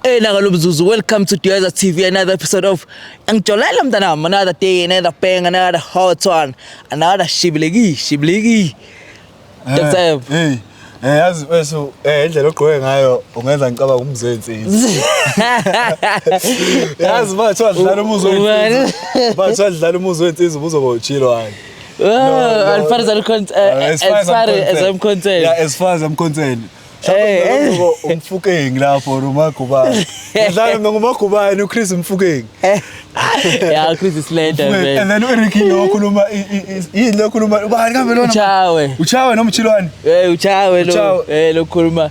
Nakalumzuzu, welcome to Dioza TV, another episode of Angjolela Mdanam, another day, another bang, another hot one, another shibligi. Hey, yazi bese indlela ogqoke ngayo ungenza ngicaba umzenzi. Yazi bathu adlala umuzwa wethu. Bathu adlala umuzwa wethu ubuzobochilwane. As far as I'm concerned. Yeah, as far as I'm concerned. Umfukeng lapho noMagubane. Udlala noMagubane uChris Mfukeng. Yeah, Chris is later. And then uRicky lokhuluma yini lokhuluma ubani kambe lona? Uchawe noma Uchilwane? Uchawe lo lokhuluma.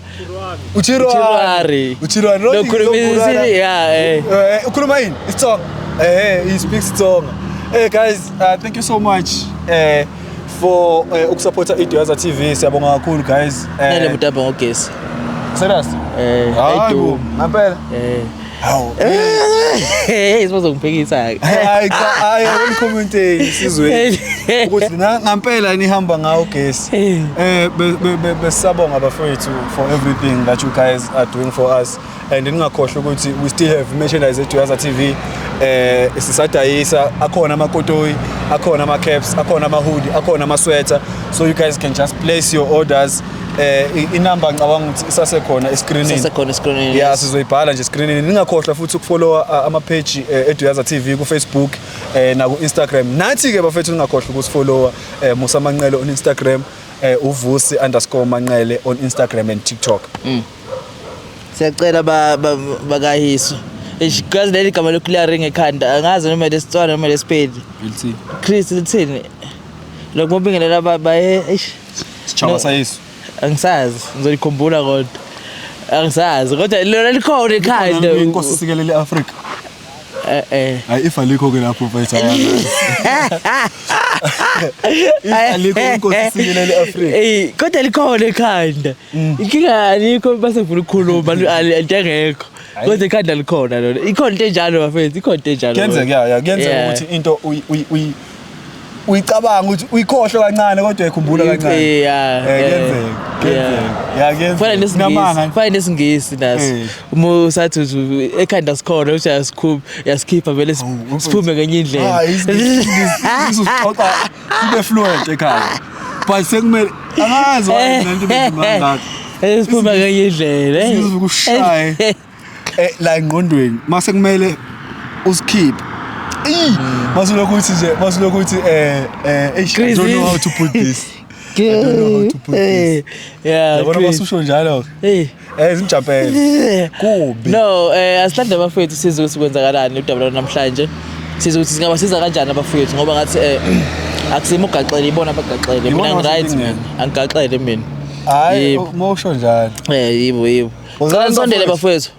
Uchilwane lokhuluma yeah. Ukhuluma yini? Isitsonga. He speaks Tsonga. Hey guys, thank you so much for ukusupporta iDioza TV. Siyabonga kakhulu guys. Nele mutaba ngogesi. Serious? Hayido. Ngampela? Hawu. Sizongipekisa. Hayi uncommente sizwe ukuthi ngampela nihamba ngawo gesi. Besabonga bafowethu for everything that you guys are doing for us. And ngingakhohlwa ukuthi we still have merchandise eDioza TV. Sisadayisa, akhona amakotoyi, akhona ama-caps, akhona ama-hoodie, akhona ama-sweater, so you guys can just place your orders. Inamba ngicabanga ukuthi isasekhona escreenini. Yeah, sizoyibhala nje screenini. Ningakhohlwa futhi ukufollow ama-page eDioza TV ku Facebook na ku Instagram. Nathi ke bafethu ningakhohlwa ukusifollow Musa Manqele on Instagram, uvusi_Manqele on Instagram and TikTok. Siyacela bakahiso. Because leli gama lokuclearing ekhanda angazi noma lesitswana noma lesipedi. Chris lithini? Lokho mbingelela Sichawa sayiso. Angisazi, ngizolikhumbula kodwa. Angisazi, kodwa lona likhona ekhanda. Inkosi sikelele eAfrika. Hayi ifa likho ke lapho mfethu ayazi. Alikho inkosi sikelele eAfrika. Kodwa likhona ekhanda. Inkinga alikho basefuna ukukhuluma alintengekho. Kodwa ekhanda likhona lona. Ikhona into enjalo bafethu, ikhona into enjalo. Kuyenzeka kuyenzeka ukuthi into uyicabanga ukuthi uyikhohle kancane kodwa uyikhumbula kancane. Kuyenzeka. Fine nesingisi naso. Uma usathi ekhanda sikhona uthi yasikhipha vele siphume ngenye indlela. Isizoxoxa sibe fluent ekhaya. But sekumele angazi wena mangaka. Siphume ngenye indlela. Sizokushaye la ngqondweni mase kumele usikhiphe. Masulokhuthi I don't know how to put this. Yeah. Yabona basusho njalo. Izimjampela. Kubi. No, asihlande abafethu sizwe sikwenzakalani udaba namhlanje. Sizwe ukuthi singabasiza kanjani abafethu ngoba ngathi akusimo ugaxele ibona abagaxele. Mina ngiright man. Angigaxele mina. Hayi, mawusho njalo. Yibo. Ngizondele abafethu.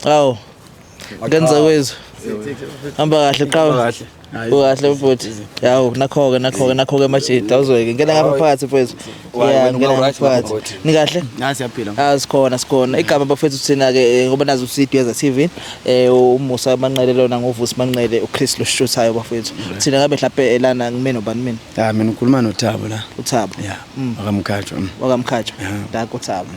Awu. Ngenza kwethu. Hamba kahle qhawe. Ukahle mfowethu. Yawu nakho-ke manje awuzweke. Ngena ngapha phakathi mfowethu. Yeah, ngena ngapha phakathi. Ni kahle? Siyaphila. Sikhona. Igama bafethu thina ke ngoba nazo uSidioza TV, uMusa Manqele lona ngovusi Manqele, uChris lo shothayo bafethu. Thina ngabe mhlawumbe lana ngimene nobani mina? Mina ukhuluma noThabo la. uThabo. Yeah. Wakamkhatsho. Wakamkhatsho. Dako uThabo.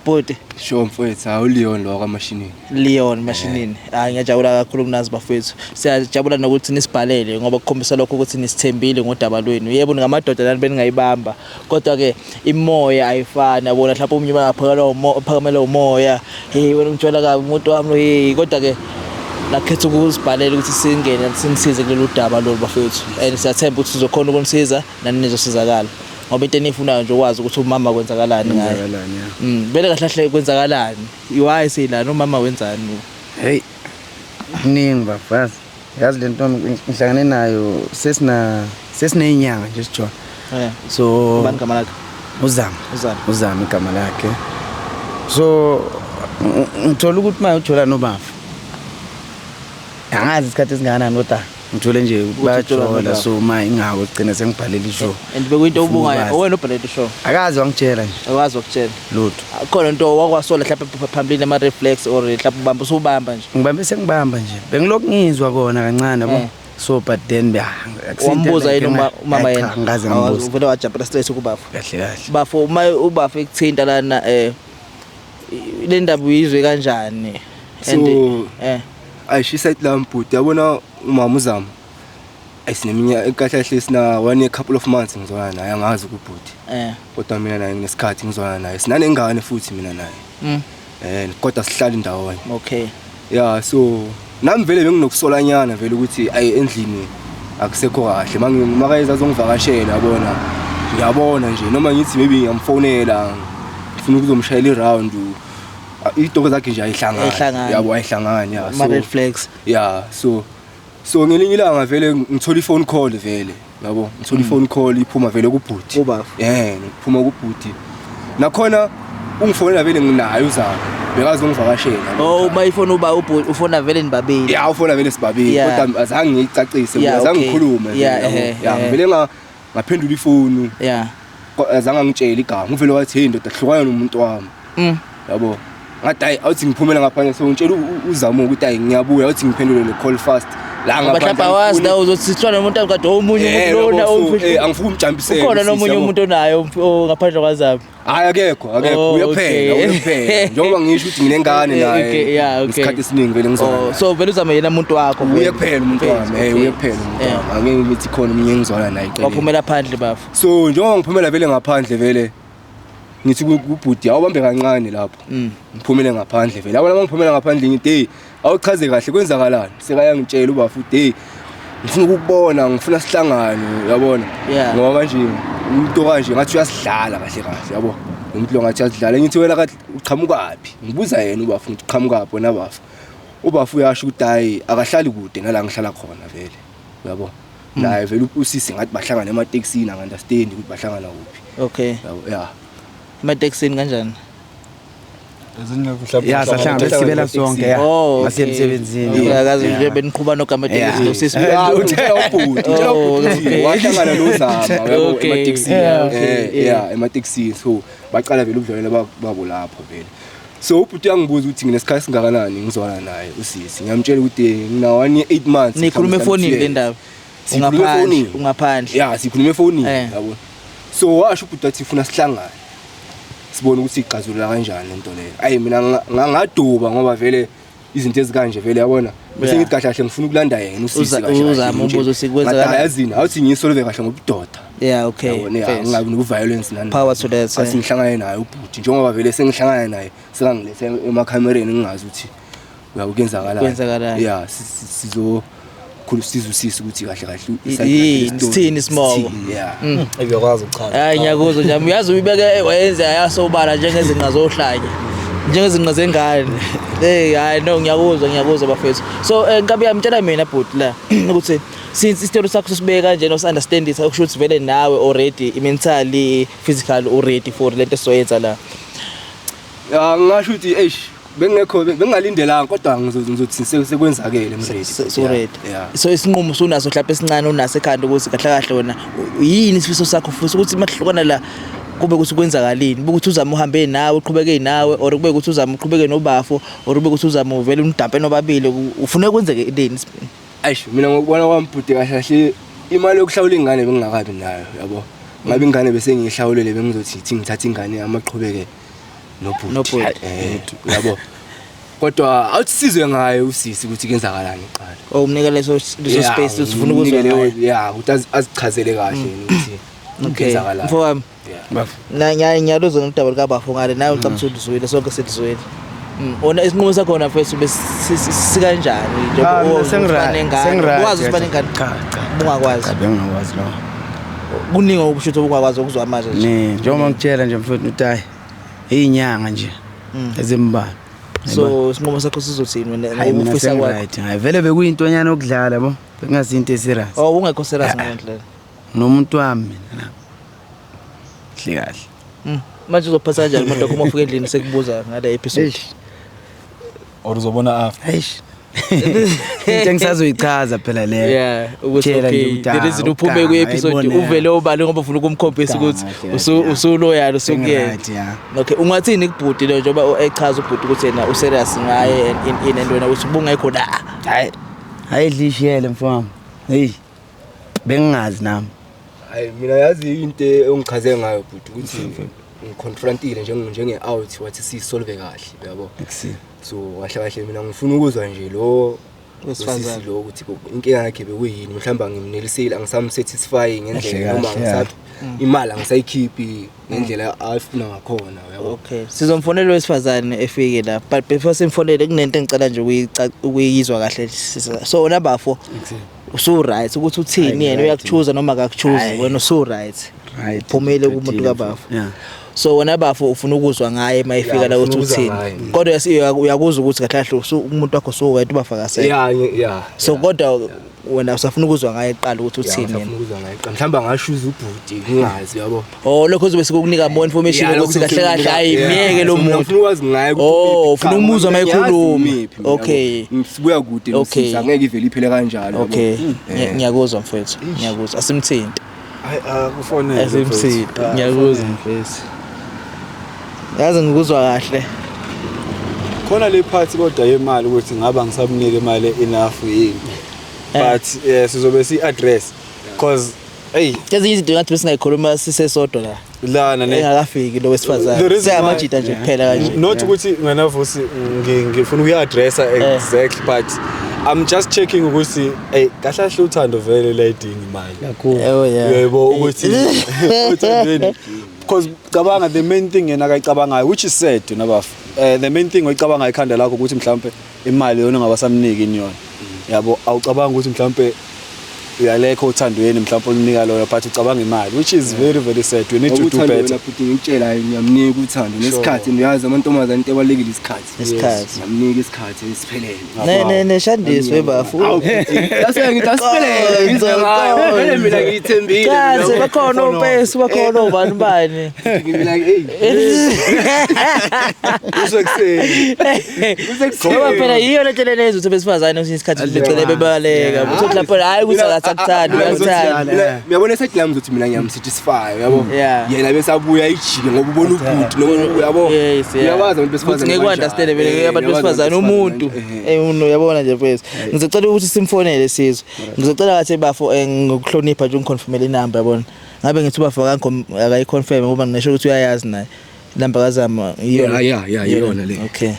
Bhuti. Sure mfowethu, uLeon lo kwamashinini. Leon mashinini. Ngiyajabula kakhulu kunazi bafethu. Siyajabula nokuthi nisibhalele ngoba kukhombisa lokho ukuthi nisithembile ngodaba lwenu. Yebo ngamadoda lani beningayibamba. Kodwa ke imoya ayifani yabona mhlawumbe umnye bangaphakamela umoya. Hey wena ungitshela kabi umuntu wami kodwa ke nakhetha ukusibhalela ukuthi singene sinisize kulolu daba lolu bafethu. And siyathemba ukuthi sizokhona ukunisiza nani nizosizakala. Ngoba into enifunayo nje ukwazi ukuthi umama kwenzakalani ngayo. Vele kahle kwenzakalani. Why silana umama wenzani? Hey. Ningi bafazi. Yazi lento ngihlangane nayo sesinenyanga nje sijona. So ubani igama lakhe? Uzama igama lakhe. So ngithola ukuthi manje uthola noBafa. Angazi isikhathi esingakanani kodwa ngithole nje bayajola so manje ingako gcina sengibhalela ishow. And bekuyinto ubungayo wena ubhalela ishow. Akazi wangitshela nje. Akazi ukutshela. Lutho. Khona into wakwasola mhlawumbe phambili ama reflex or mhlawumbe ubamba usubamba nje. Ngibambe sengibamba nje. Bengilokhu ngizwa kona kancane yabo. So but then wambuza yini umama yena? Ngaze ngibuza. Uvele wajabula straight kuBafa. Kahle. Bafa uma uBafa ekuthinta lana le ndaba uyizwe kanjani ayishisa lambuti yabona umama uzama ayisineminya kahle sina one couple of months ngizwana naye angazi ukubhuti kodwa mina naye ngesikhathi ngizwana naye sinanengane futhi mina naye kodwa sihlala ndawonye okay yeah so nami vele benginokusolanyana vele ukuthi ayi endlini akusekho kahle makayeza zongivakashela yabona ngiyabona nje noma ngithi maybe ngiyamfonela ngifuna ukuzomshayela iround idoko zakhe nje ayihlangana yabo ayihlangana yeah so red flags yeah so ngelinye ilanga vele ngithola iphone call vele yabo ngithola iphone call iphuma vele kubhuti ngiphuma kubhuti nakhona ungifonela vele nginayo uzama bekazi ongivakashela mayifona ufona vele nibabili ufona vele sibabili kodwa azange ngicacise azange ngikhulume vele ngaphendula ifoni azange ngitshela igama uvele wathi hey ndoda hlukana nomuntu wami yabo ngathi hayi awuthi ngiphumela ngaphandle so ngitshela uzama ukuthi hayi ngiyabuya awuthi ngiphendule le call fast la ngaphandle wazi la uzothi sithwana nomuntu kade omunye umuntu lona angifuni umjambisele ukhona nomunye umuntu onayo ngaphandle kwazaphi hayi akekho uyaphela njengoba ngisho ukuthi nginengane naye isikhathi esiningi vele ngizona so vele uzama yena umuntu wakho uyaphela umuntu wami uyaphela umuntu wami angeke ngithi khona umunye engizona naye waphumela phandle bafu so njengoba ngiphumela vele ngaphandle vele ngithi kubhuti awubambe kancane lapho ngiphumele ngaphandle vele abona mangiphumela ngaphandle ngithi hey awuchaze kahle kwenzakalani sekaya ngitshela uba futhi hey ngifuna ukubona ngifuna sihlangane yabona ngoba manje umuntu kanje ngathi uyasidlala kahle yabo umuntu lo ngathi uyasidlala ngithi wena kahle uqhamukaphi ngibuza yena uba futhi uqhamukaphi wena bafu ubafu uyasho ukuthi hayi akahlali kude nala ngihlala khona vele yabo naye vele usisi ngathi bahlangana ematekisini understand ukuthi bahlangana kuphi okay ematekisini kanjani sahlangana sibela sonke ngasemsebenzini akazi nje beniqhuba nogama tekisi lo sisi utshela ubhuti wahlangana lozama yabo ematekisini ematekisini so baqala vele ubudlelwane babo lapho vele so ubhuti yangibuza ukuthi nginesikhathi singakanani ngizwana naye usisi ngiyamtshela ukuthi ngina 8 months nikhuluma efonini le ndaba ungaphandle sikhuluma efonini yabo so washo ubhuti athi ufuna sihlangane sibona ukuthi igazulula kanjani lento leyo ayi mina ngaduba ngoba vele izinto ezikanje vele yabona bese ngithi kahle kahle ngifuna ukulanda yena usisi kahle uzama umbuzo sikwenza kanjani ayazini awuthi ngiyisolve kahle ngobudoda okay ngingabi noviolence nani power to that asingihlangane naye ubhuti njengoba vele sengihlangane naye sekangilethe emakhamereni ngingazi ukuthi uyakuyenzakalani sizusisi ukuthi kahle kahle isithini small ngiyakwazi ukuchaza hayi ngiyakuzwa nje uyazi uyibeke wayenza yasobala njengezinqa zohlanye njengezinqa zengane hayi no ngiyakuzwa bafethu so ngabe yamtshela mina bhuti la ukuthi since isitolo sakho sibeke kanje no understand it akusho ukuthi vele nawe already mentally physically already for lento soyenza la ngasho ukuthi bengekho bengalindelanga kodwa ngizothi sekwenzakele ready so isinqumo usunaso mhlawumbe esincane unaso ekhanda ukuthi kahle kahle wona yini isifiso sakho futhi ukuthi mahlukana la kube ukuthi kwenzakalini ukuthi uzama uhambe nawe uqhubeke nawe or kube ukuthi uzama uqhubeke nobafu or kube ukuthi uzama uvele unidampe nobabili ufuna kwenzeke leni mina ngokubona kwami bhuti kahle imali yokuhlawula ingane bengingakabi nayo yabo ngabe ingane bese ngiyihlawulele bengizothi ngithatha ingane amaqhubeke nobhuti yabo kodwa awusizwe ngayo usisi ukuthi kenzakalani iqala umnika leso space usifuna ukuzwa ukuthi azichazele kahle ukuthi kenzakalani mfowami ngiyaluzwa ngidaba likabafu ngale nawe ucabuthuda uzwile sonke sithizwele ona isinqumo sakho khona mfethu besikanjani njengoba wazi usibane ingane cha ungakwazi bengakwazi lo kuningi okushutho ungakwazi ukuzwa manje njengoba ngitshela nje mfethu utayi inyanga nje ezimbalwa so isinqumo sakho sizothini wena ufisa kwakho hayi vele bekuyintonyana okudlala yabo bengazi into eserious ungekho serious ngandlela nomuntu wami mina hle kahle manje uzophatha kanjani umuntu wakho uma ufika endlini sekubuza ngale episode or uzobona after into engisazoyichaza phela leyo ukuthi the reason uphume ku episode uvele obale ngoba ufuna ukumkhompisa ukuthi usuloyal usukuyena okay ungathini kubhuti lo njengoba echaza ubhuti ukuthi yena userious ngaye in and wena uthi ubungekho la hayi dlishiyele mfowami hey bengingazi nami hayi mina yazi into engichaze ngayo bhuti ukuthi ngiconfrontile njenge out wathi sisolve kahle yabo so kahle mina ngifuna ukuzwa nje lo wesifazane lo ukuthi inkinga yakhe bekuyini mhlamba ngimnelisile angisamsatisfy ngendlela noma ngisaphi imali angisayikhiphi ngendlela afuna ngakhona yabo. Okay, sizomfonela wesifazane efike la, but before simfonele kunento engicela nje ukuyizwa kahle. So wena bafo usu right ukuthi uthini yena uyakuchuza noma akakuchuzi wena usu right phumele kumuntu kabafo. So wena bafo ufuna ukuzwa ngaye mayifika la ukuthi uthini, kodwa uyakuzwa ukuthi kahle umuntu wakho so wethu bafakase so kodwa wena usafuna ukuzwa ngaye eqala ukuthi uthini yena. Mhlamba ngashuza ubhuti ngingazi yabo. Lokho kuzobe sikukunika more information ukuthi kahle kahle hayi miyeke lo muntu. Ufuna ukwazi ngaye ufuna umuzwa mayikhuluma. Okay, sibuya kude okay, angeke ivele iphele kanjalo. Okay, ngiyakuzwa mfethu, ngiyakuzwa asimthinte. Kufonele Asimthinte, ngiyakuzwa mfethu. Yazi ngikuzwa kahle. Khona le part kodwa yemali ukuthi ngaba ngisabunike imali enough yini. But sizobe si-address because ezinye izinto ngathi besingayikhuluma sisesodwa la lana engakafiki lo wesifazane sayamajita nje kuphela kanje. Not ukuthi mina vusi ngifuna ukuyi-addressa exactly but I'm just checking ukuthi kahle kahle uthando vele layidinga imali. Yebo ukuthi uthandweni because cabanga the main thing yena akayicabangayo which is sad nabafu. The main thing oyicabangayo ikhanda lakho ukuthi mhlawumbe imali yona ngabasamniki yona. Yabo awucabanga ukuthi mhlawumbe uyalekho uthandweni mhlawumbe unika loyo but ucabanga imali which is very very sad. We need to do better. Futhi ngitshela ngiyamnika uthando nesikhathi uyazi amantombazane into ebalekile isikhathi ngiyamnika isikhathi esiphelele. Ne shandiswe bafu. Yase ngithi asiphelele ngizongayo vele mina ngiyithembile. Kaze bakhona opesi bakhona ubani. Ngimila hey. Usekuseni. Ngoba phela yiyo le nto lezo ukuthi besifazane isikhathi becele bebaleka. Uthi lapho hayi ukuthi akasakuthandi uyakuthanda. Uyabona esathi lami uzothi mina ngiyamsatisfy yabo. Yena bese abuya ijike ngoba ubona ubhuti noma yabo. Uyabaza abantu besifazane ngeke understand vele abantu besifazane umuntu uyabona nje mfethu. Ngizocela ukuthi simfonele sizwe. Ngizocela kathi bafo ngokuhlonipha nje ungiconfirmele inamba yabona. Ngabe ngithi bafo akayiconfirm ngoba ngisho ukuthi uyayazi naye. Inamba kazama iyona. Iyona le. Okay.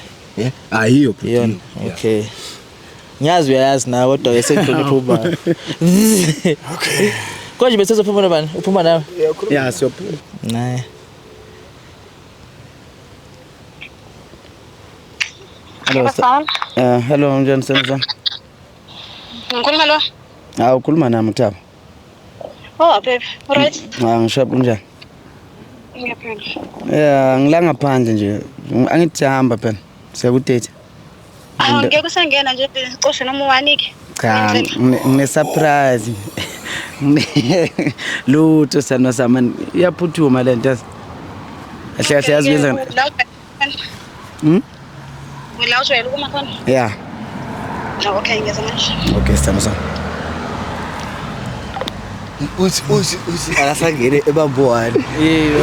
Ayiyo iyona. Okay. Ngiyazi uyayazi nawe kodwa ke sekuhlonipha ubaba. Okay. Konje bese sophuma bani? Uphuma nawe? Siyophuma. Naye. Hello. Hello njani senza? Ngikhuluma lo? Ukhuluma nami Thabo. Baby. Right. Ngishapha njani? Ngiyaphila. Ngila ngaphandle nje. Angithi hamba phela. Siyakudate. Ngeke usangena nje sicoshe noma uwanike. Cha, ngine surprise. Lutho sana sama iyaphuthuma lento. Kahle kahle yazi yenza. Ngila uzwela ukuma khona? Yeah. Okay, ngiyeza manje. Okay, sana. Uthi akasangene ebambowani.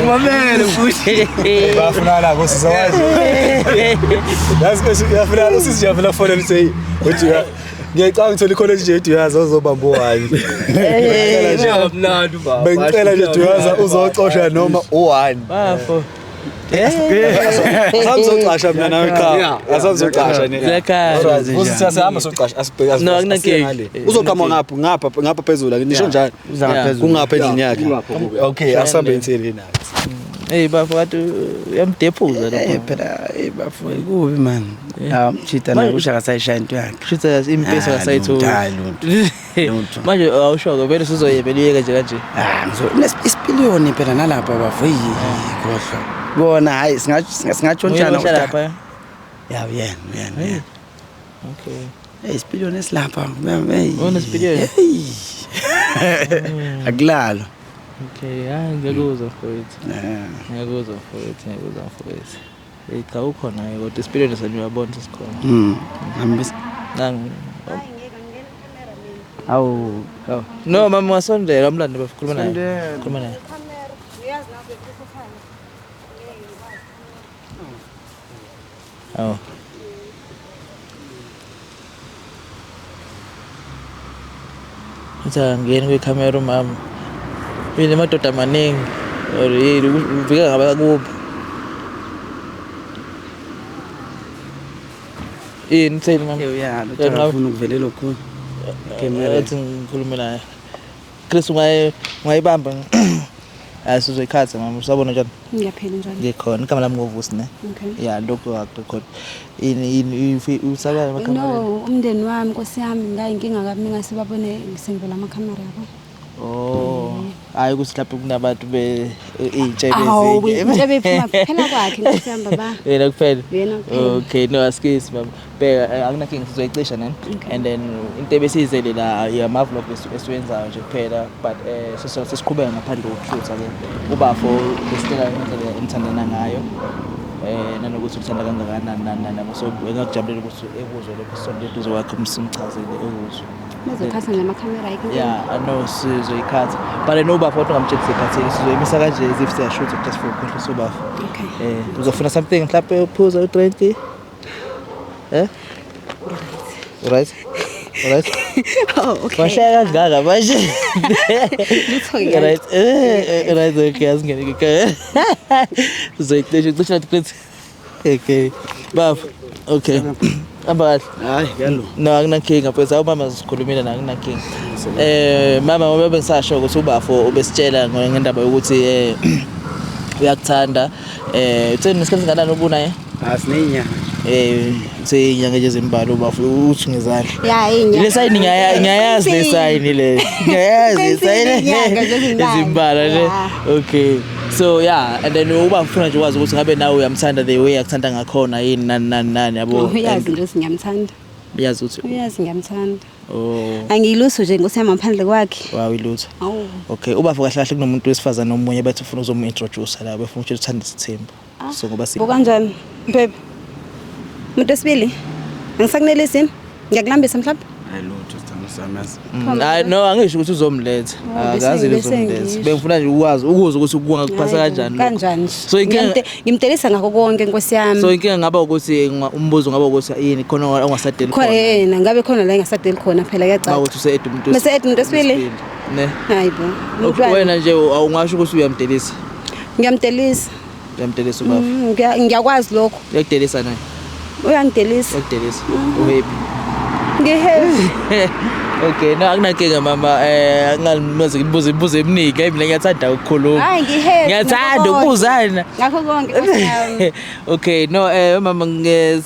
Umamele futhi. Bafuna la ngosizawazi. That's yafuna usisi yafuna phone say uthi ngiyacanga ngithola college nje uyazi uzobamba uwani. Mnandi baba. Bengicela nje uyazi uzocosha noma u1. Bafo. Asazocasha mina nawe cha. Asazocasha nini? Lekhaya. Usisiyahamba socasha asibheka. No akunankinga. Uzoqhama ngapha phezulu nisho njalo. Kungapha endlini yakhe. Okay, asambe inseli nathi. Bafo wathi uyamdephuza lapho. Phela bafo kubi man. Mchita na ushaka sayishaya into yakhe. Shitha impesa kasayithola. Hayi lunto. Manje awushoko vele sizoyebeliyeka nje kanje. Isipiliyoni phela nalapha bafo khohlwa. Bona hayi singatshontshana lapha. Yena. Okay. Isipiliyoni esilapha. Ona isipiliyoni. Akulalo. Okay, ngiyakuzwa mfowethu. Ngiyakuzwa mfowethu. Cha ukhona kodwa isipiliyoni senu uyabona sesikhona. Ngambisi. Awu. No mama wasondela umlando bakhuluma naye. Khuluma naye. Ngiyeni kwicamera mama. Ile madoda maningi. yini uvika ngaba kubi yini thini mama uyalo ngifuna ukuvelela lokho camera ethi ngikhulume naye Chris ungayibamba asizoyikhatha mama usabona njani Ngiyaphila njani ngikhona igama lami ngovusi ne Okay ya lokho akurecord ini usakala emakamera No umndeni wami Nkosi yami ngayinkinga kabi mingasibabone ngisengivela amakhamera yabo Oh hayi ukuthi lapho kunabantu be itshe Awu bezike intshebe iphuma phela kwakhe Nkosi yami baba yena kuphela Yena kuphela. okay no askisi mama bheka akunakinga sizoyicisha nani and then into ebesizele la yama vlog esiwenzayo nje kuphela but sesiqhubeka ngaphandle kokushutha ke ubafo besitela indlela enithandana ngayo nanokuthi uthanda kangakanani nabo so engakujabulela ukuthi ekuzwe lokho sonke duze wakhe umsimchazele ekuzwe Bezokhatha namakhamera yike yeah I know sizoyikhatha but no bafo ungamtshela sikhathini sizoyimisa kanje as if siyashoot just for control so bafo Okay uzofuna something mhlawumbe uphuza u30 right Oh okay Wahleka kangaka manje Lutho-ke right right okay asingene ke sizoyicisha ukuthi okay bafo okay abali hayi yalo no akunankinga phela mama sikhulumile nakunankinga mama ngoba bengisasho ukuthi ubafo ubesitshela ngendaba yokuthi uyakuthanda utheni nesikhathi singanani ubunaye asinenyanga seyinyanga nje ezimbalwa ubafo uthi ngizandla Yeah inyanga le sign ngiyayazi le sign le ngiyayazi sign ezimbalwa le okay so yeah and then uba ufuna nje ukwazi ukuthi ngabe nawe uyamthanda the way akuthanda ngakhona yini nani yabo Uyazi nje ngiyamthanda uyazi ukuthi Uyazi ngiyamthanda oh Angiyiluso nje ngosiyama ngaphandle kwakhe wow ilutho Awu okay ubafo kahle kahle kunomuntu wesifazana omunye bathi ufuna uzomintroduce la befuna ukuthi uthanda isithembu so ngoba Bokanjani Mpebe Umuntu esibili Angisakunelisi Ngiyakulambisa mhlawumbe hayi lutho sithanda hayi no angisho ukuthi uzomletha akazi lezomletha bengifuna nje ukwazi ukuthi kungakuphatha kanjani kanjani So ngimtelisa ngakho konke Nkosi yami so inkinga ngaba ukuthi umbuzo ngaba ukuthi yini khona ongasadeli khona yena ngabe khona la engasadeli khona phela kuyacaca ukuthi usedu umuntu Bese edu umuntu esibili ne hayibo wena nje awungasho ukuthi uyamdelisa ngiyamtelisa ubaba ngiyakwazi lokho uyakudelisa naye uyangidelisa uyakudelisa uhappy ngihappy okay no akunankinga mama ngalimazi ngibuze eminingi mina ngiyathanda ukukhuluma hayi ngihappy ngiyathanda ukuzana ngakho konke Nkosi yami okay no mama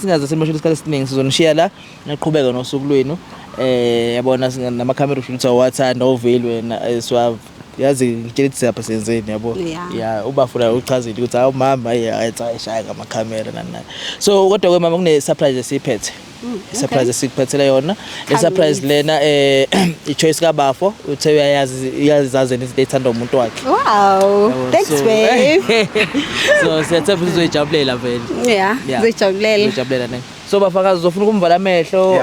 singaze semashela isikhathi esiningi sizonishiya la naqhubeka nosuku lwenu yabona namakhamera ushutha wathanda oveli wena so yazi ngitshela ukuthi lapha senzeni yabo yeah ubafuna uchazile ukuthi awu mama ayayishaya ngamakhamera nani so kodwa ke mama kune surprise esiphethe surprise esiphethela yona le surprise lena i-choice kabafo uthe uyazazi izinto ethanda umuntu wakhe wow thanks babe so siyathemba uzoyijabulela vele yeah uzoyijabulela ne so bafakazi uzofuna ukumvala amehlo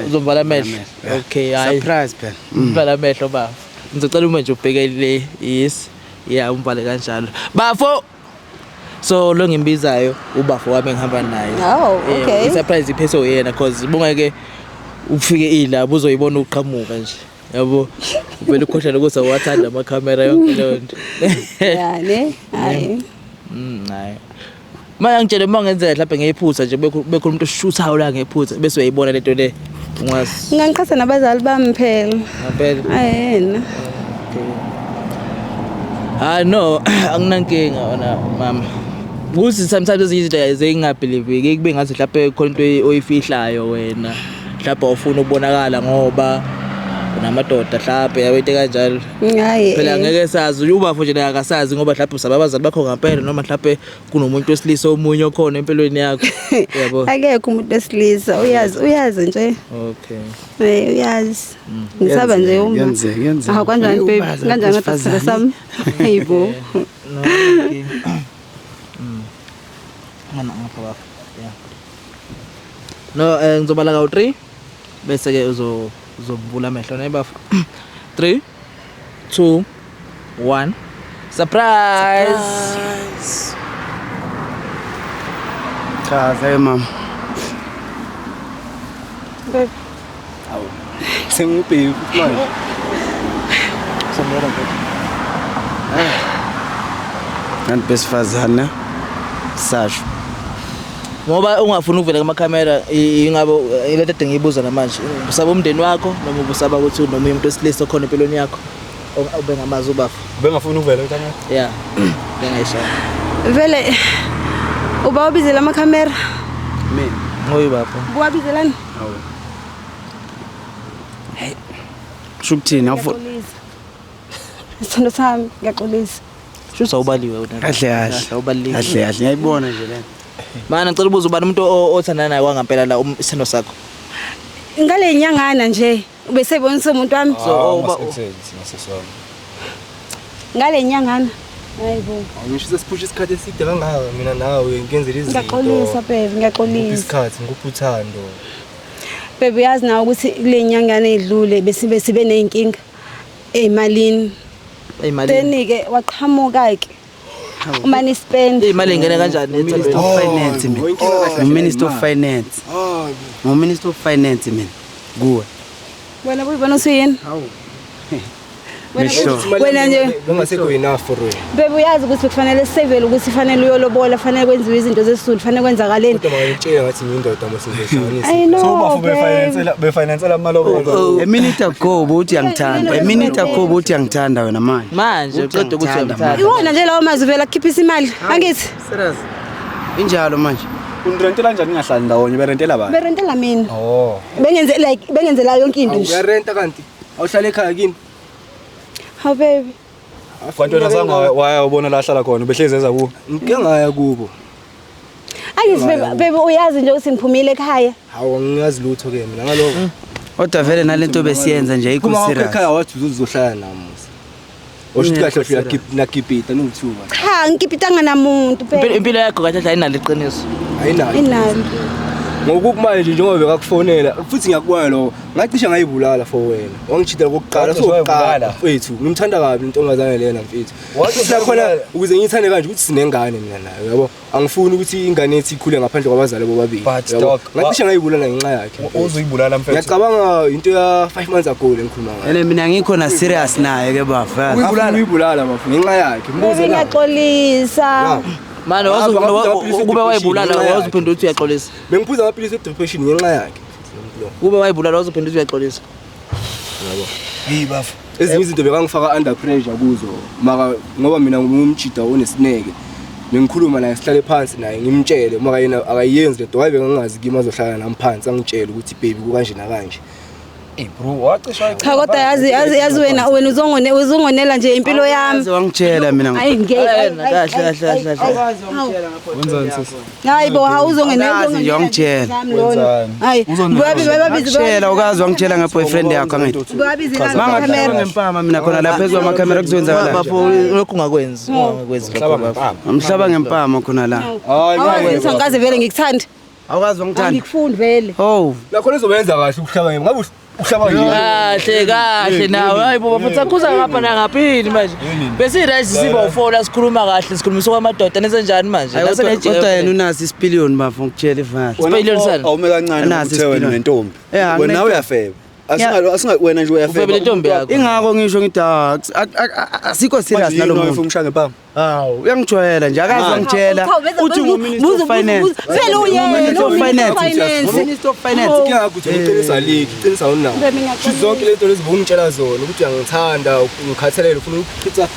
uzovala amehlo okay hayi surprise phela uvala amehlo bafo ngizocela uma nje ubheke le yes yeah umbhale kanjalo bafo so lo ngimbizayo ubafo wami ngihamba naye oh okay surprise ipheso yena cause bungeke ufike ilapho uzoyibona uqhamuka nje yabo vele ukhohlala ukuthi awathanda amakhamera yonke leyo nto yeah ne hayi hayi manje ngitshela mangenzeka mhlawumbe ngeyiphutha nje bekhona umuntu oshuthayo la ngeyiphutha bese uyayibona lento le ungazi ngangichasa nabazali bami phela ngempela ayena no anginankinga wona mama ukuthi sometimes ezinye izinto ezingabelieveki kube ngathi mhlawumbe khona into oyifihlayo wena mhlawumbe awufuna ukubonakala ngoba unamadoda mhlawumbe yawethe kanjalo hayi phela ngeke sazi ubafo nje akasazi ngoba mhlawumbe usababazali bakho ngempela noma mhlawumbe kunomuntu wesilisa omunye okhona empilweni yakho yabo akekho umuntu wesilisa uyazi nje okay uyazi ngisaba nje uma yenze awu kanjani babe kanjani ngadokotela sami hayibo no okay ngana ngapha bafo yeah no ngizobala ka 3 bese ke uzovula amehlo naye bafo 3 2 1 surprise chaza mama babe sengubhevu manje samora babe Nanti besifazana sasho. Ngoba ungafuni ukuvela kumakhamera ingabe ilento ede ngiyibuza namanje. Usaba umndeni wakho noma ubusaba ukuthi noma umuntu wesilisa okhona empilweni yakho ube ngamazi ubafa. Bengafuna ukuvela ekhaya. Yeah. Ngiyayisho. Vele uba ubizela amakhamera. Mina. Ngoyi bapho. Uwabizelani? Hawu. Hey. Shukuthini awufuna? Isithando sami ngiyaxolisa. Shuthi awubaliwe wena. Kahle Awubaliki. kahle ngiyayibona nje lento. Mana ngicela ubuza ubani umuntu othandana naye kwangempela la isithando sakho. Ngale nyangana nje ubesebonisa umuntu wami. So Ngale nyangana. Hayibo. Ngisho sesiphusha isikhathi eside kangaka mina nawe ngenzela izinto. Ngiyaxolisa babe, ngiyaxolisa. Isikhathi ngikuthando. Babe uyazi nawe ukuthi kule nyangana edlule besibe nezinkinga ezimalini. Then ke waqhamuka ke. Uma ni spend imali ingene kanjani Minister of Finance mina. Minister of Finance. Minister of Finance mina. Kuwe. wena uyibona usuyini? Hawu. Wena nje bengasekho enough for wena. babe uyazi ukuthi kufanele sisevele ukuthi fanele uyolobola, fanele kwenziwe izinto zesizulu, fanele kwenzakaleni. Kodwa ngitshela ngathi ngiyindoda masingehlanganisa. I know. So bafu befinance amalobolo. A minute ago ubuthi uyangithanda. A minute ago ubuthi uyangithanda wena manje. manje qeda ukuthi uyamthanda. Iwona nje lawo mazi vela khiphisa imali. Angithi Serious. Injalo manje. Unirentela kanjani ningahlali ndawonye berentela bani? berentela mina. Oh. Bengenzela yonke into nje. Uyarenta kanti awuhlala ekhaya kini? Hawu baby. Kwanto wena zange waya ubona la hlala khona ubehlezi eza ku. Ngike ngaya kubo. Angithi baby uyazi nje ukuthi ngiphumile ekhaya. Hawu ngiyazi lutho ke mina ngaloko. Kodwa vele nalento besiyenza nje ayikho Kuma serious. ekhaya wathi uzohlala nami. Oshithi kahle ufika nakipita nokuthuba. Cha ngikipitanga namuntu baby. Impilo yakho kahle ayinalo iqiniso. Ayinayo. Inalo. Ngokukumanje njengoba bekakufonela futhi ngiyakubona lo ngacisha ngayibulala for wena. Wangichithela kokuqala sokuqala mfethu. Ngimthanda kabi intombazane lena mfethu. Wathi siyakhona ukuze ngiyithande kanje ukuthi sinengane mina nayo yabo. Angifuni ukuthi ingane ethi ikhule ngaphandle kwabazali bobabili. Ngacisha ngayibulala ngenxa yakhe. Uzuyibulala mfethu. Ngiyacabanga into ya 5 months ago lengikhuluma ngayo. Ene mina ngikho na serious naye ke bafu. Uyibulala bafu ngenxa yakhe. Mbuze la. Ngiyaxolisa. Manje kube wayibulala wazophinda uthi uyaxolisa. Bengiphuza amaphilisi e-depression ngenxa yakhe. Kube wayibulala wazophinda uthi uyaxolisa. Bafu. Ezinye izinto bekangifaka under pressure kuzo maka ngoba mina ngumchida onesineke. Bengikhuluma naye sihlale phansi naye ngimtshele maka yena akayenzi lento waye bengingazi kimi azohlala nami phansi angitshele ukuthi baby kukanje nakanje. Bro wacisha. Cha kodwa yazi wena uzongonela nje impilo yami. Wangitshela mina. Hayi ngeke. Kahle. Wenzani sisi? Hayi bo awuzongenela. Nje wangitshela. Hayi Wangitshela ukazi wangitshela nge-boyfriend yakho angithi. Mangahlala ngempama mina khona lapha phezulu amakhamera kuzenzakala. Bapho lokhu ungakwenzi. Ungakwenzi bapho. Amhlaba ngempama khona la. Hayi ngikaze vele ngikuthanda. Awukazi wangithanda. Ngikufundi vele. Oh. Lakho lizobenza kahle ukuhlaba ngemi. Ngabe uhlaba yini? Kahle nawe. Hayi bo bapho sakhuza ngapha nangaphini manje. Bese right siba ufona sikhuluma kahle sikhulumisa kwamadoda nesenjani manje. Kodwa yena unasi isipiliyoni bafo ngitshela ivali. Isipiliyoni sana. Awume kancane ukuthi wena nentombi. Wena uyafeba. Asinga wena nje uyafeba. Ufebe lentombi yakho. Ingakho ngisho ngithi asikho serious nalomuntu. Ufuna umshange phambi. Hawu uyangijwayela nje akazi angitshela uthi nguminister of finance. Vele uyena Minister of finance. Ngiyakuthi uqinisa liki, uqinisa unawo. Zonke lento lezi bungitshela zona ukuthi uyangithanda, ungikhathalele ufuna ukuchitha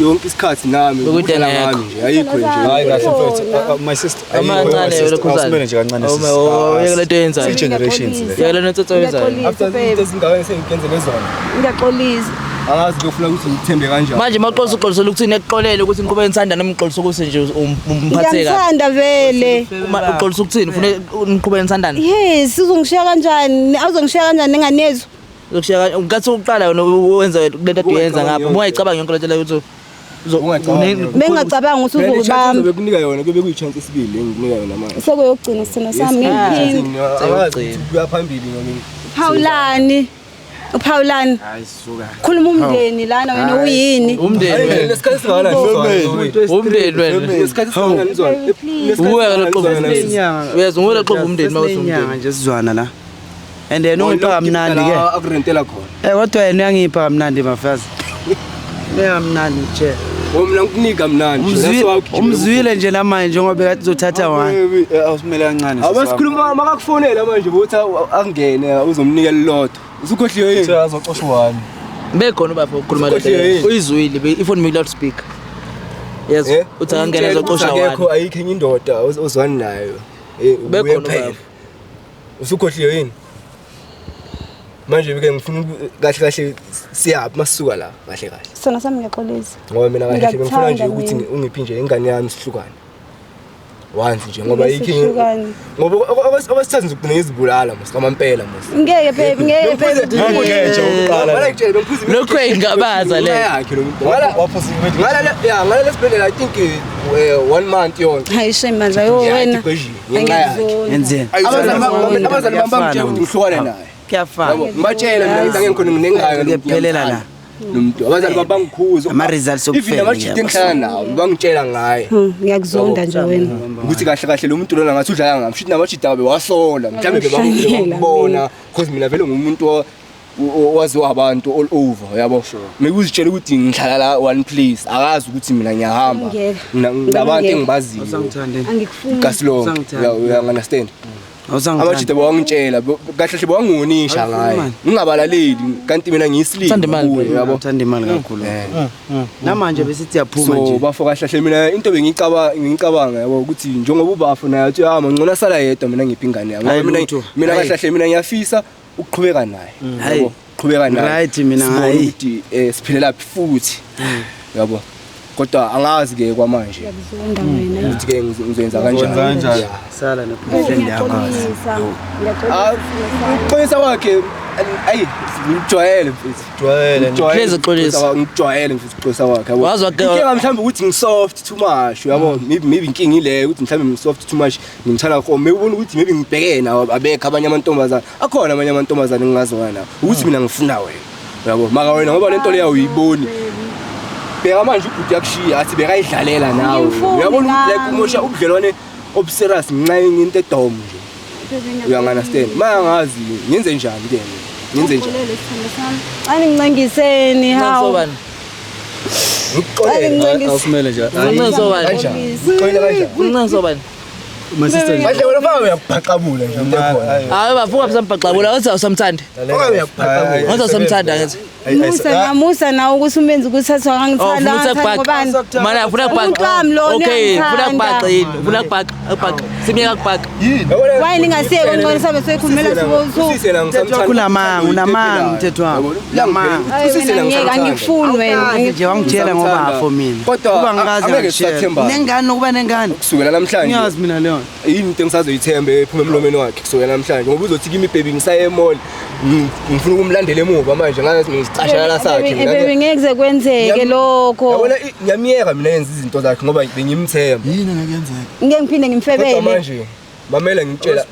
yonke isikhathi nami Ukudela ngami nje ayikho nje. Hayi kahle mfethu. My sister. Amancane lokhuzana. Asimene nje kancane Yeke lento yenzayo. generations le. Yeke lento tsotso yenzayo. After izinto ezingaka sengikenzele zona. Ngiyaxolisa. Angazi ngifuna ukuthi ngithembe kanjani. Manje maqolisa uqolisela ukuthi nekuxolele ukuthi ngiqhubeke ngithanda nami ngiqolisa ukuthi nje umphatheka. Ngiyamthanda vele. Uma uqolisa ukuthini ufuna niqhubeke ngithandana. Yes, uzongishiya kanjani? Awuzongishiya kanjani nengane yethu? Uzokushiya ngathi uqala wena wenza lento oyenza ngapha. Ungayicabanga yonke lento leyo ukuthi Bengingacabanga ukuthi uzokubamba. Bekunika yona kube kuyichance esibili enginika yona manje. Sekuyogcina sithina sami ngiphini. Angazi kuya phambili ngami. Phawulani. uPaulani hayi suka khuluma umndeni lana wena uyini umndeni lesikhathi singana umndeni wena lesikhathi singana nizwana uwe loqobo inyanga uyazi nguwe loqobo umndeni mawusumnyanga nje sizwana la and yena ungipha kamnandi ke akurentela khona kodwa yena uyangipha kamnandi mafazi uyamnandi nje Mina ngikunika mnandi. Umzwile nje namanje ngoba bekade uzothatha wani. Awusimele kancane. Abasikhuluma makakufonela manje ukuthi angene uzomnika lelodwa. Usukhohliwe yini? Azoxosha wani. Bekhona ubaba ukukhuluma lo. Uyizwile ifoni mi loudspeaker. Yes, uthi angena ezoxosha wani. Akekho ayikho enye indoda ozwani nayo. Bekhona ubaba. Usukhohliwe yini? Manje beke ngifuna kahle kahle siyaphi masisuka la kahle kahle. Sona sami ngiyaxolisa. Ngoba mina kahle kahle ngifuna nje ukuthi ungiphi nje ingane yami sihlukane. Wanzi nje ngoba ikinga. Ngoba abasithatha nje ukugcina izibulala masikamambela mos. Ngeke baby, ngeke baby. Ngeke uqala. Wala ngitshela bengiphuza. Lokho engabaza le. Ngala ngala lesibhedlela I think 1 month yonke. Hayi shame manje wena. Yenzeni. Abazali bami bangitshela ukuthi ngihlukane naye. Kuyafana. Ngibatshela mina ngikhona nginengayo ngephelela la. Nomuntu abazali babangikhuza. Ama results okufela. Abajide ngihlala nawo bangitshela ngaye. Ngiyakuzonda nje wena. Ukuthi kahle kahle lo muntu lona ngathi udlala ngami. Shithi nabajida babe wasola. Mhlambe bebakubona because mina vele ngumuntu owaziwa abantu all over yabo. Mekuzitshela ukuthi ngihlala la one place akazi ukuthi mina ngiyahamba. Ngabantu engibaziyo. Angikufuni. Kasilonga. You understand? Abajide bawangitshela kahle hle bawangonisha ngaye ngingabalaleli kanti mina ngiyisilile yabo thanda imali kakhulu namanje besithi yaphuma nje so bafo kahle hle mina into bengicabanga yabo ukuthi njengoba ubafo naye uthi ngicona sala yedwa mina ngiphi ingane yami mina kahle hle mina ngiyafisa ukuqhubeka naye yabo uqhubeka naye right mina hayi ukuthi siphilela futhi yabo kodwa angazi ke kwamanje ngiyakuzonda wena ukuthi ke ngizoyenza kanjani sala nephendle yakazi Qolisa wakhe ayi ngijwayele mfethu ngijwayele mfethu Qolisa wakhe yabo wazwa ke inkinga mhlawumbe ukuthi ngisoft too much yabo maybe inkinga ile ukuthi mhlawumbe ngisoft too much ngimthanda kho maybe ubona ukuthi maybe ngibhekena abekho abanye amantombazana akhona abanye amantombazana engingazwana ukuthi mina ngifuna wena yabo maka wena ngoba lento leyo uyiboni beka manje ubhuti yakushiya athi bekayidlalela nawe uyabona ukuthi like umosha ubudlelwane obserious nxa into edom nje uyanganderstand mayangazi ngenze njani ke ngenze njani ani ngincengiseni hawo ngiqolele awusimele nje unqasobani ngiqolele kanjani unqasobani my sister manje wena mfana uyabhaqabula nje umuntu hayi bavuka sambhaqabula wathi awusamthanda mfana uyabhaqabula wathi awusamthanda ngathi Musa nawe ukuthi umenze ukuthi ngangithanda ngobani mana afuna kubhaqa okay funa kubhaqa yini funa kubhaqa simiyeka kubhaqa why ningasiyeke ngcono sabe soyikhulumela sibo unamanga umthetho wabo angifuni wena nje wangitshela ngoba afo mina kodwa angeke sisathemba nengane ukuba nengane kusukela namhlanje ngiyazi mina leyo yini into engisazoyithemba ephuma emlomeni wakhe kusukela namhlanje ngoba uzothi kimi baby ngisaye emall ngifuna ukumlandela emuva manje ngathi ngicashana la sakhe baby ngeke kwenzeke lokho yabona ngiyamiyeka mina yenza izinto zakhe ngoba bengimthemba yini ngekenzeka ngeke ngiphinde ngimfebele manje mamela ngitshela